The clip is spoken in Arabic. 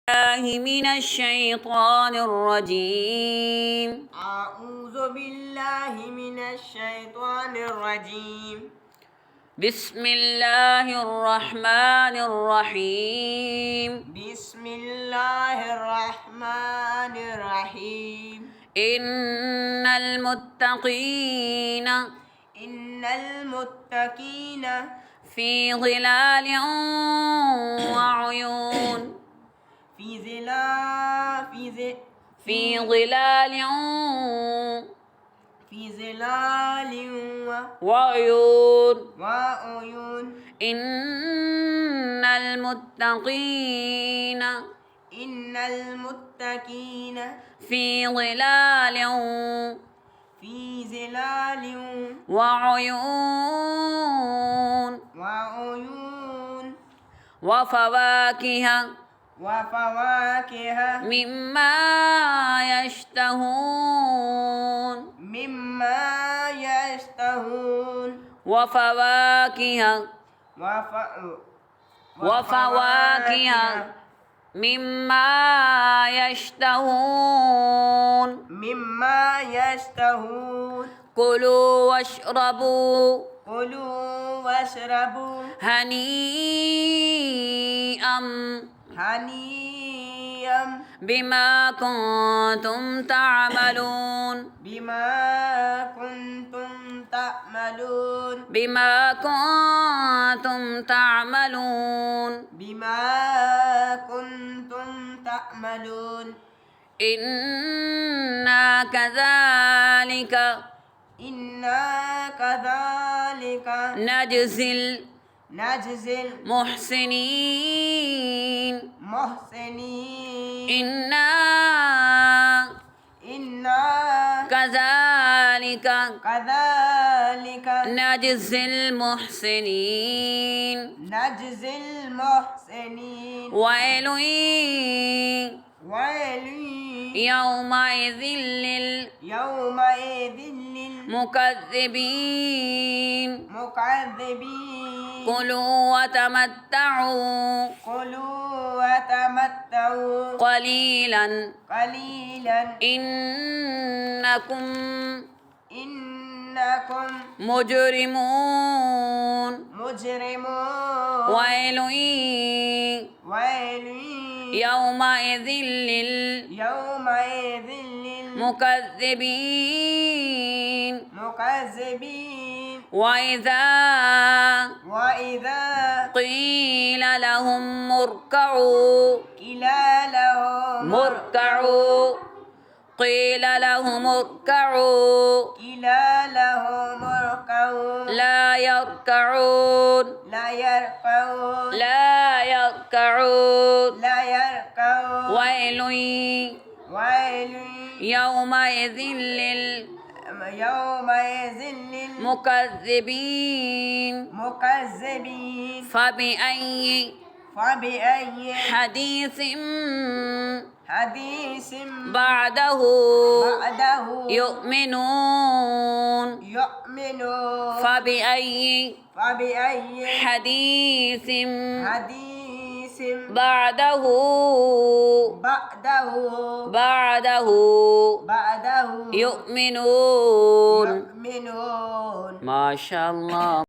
بالله من الشيطان الرجيم. أعوذ بالله من الشيطان الرجيم. بسم الله الرحمن الرحيم. بسم الله الرحمن الرحيم. إن المتقين في ظلال وعيون. في ظلال وعيون. إن المتقين في ظلال وعيون. وفواكه مما يشتهون. وفواكه مما يشتهون. كلوا واشربوا هنيئا بما كنتم تعملون. إنا كذلك نجزي المحسنين. إنا كذلك نجزي المحسنين. ويل يومئذ للمكذبين. كلوا وتمتعوا قليلا إنكم مجرمون. ويل يومئذ للمكذبين. وإذا قيل لهم اركعوا لا يركعون. ويل يومئذ للمكذبين. فبأي حديث بعده يؤمنون. فبأي حديث بعده يؤمنون. ما شاء الله.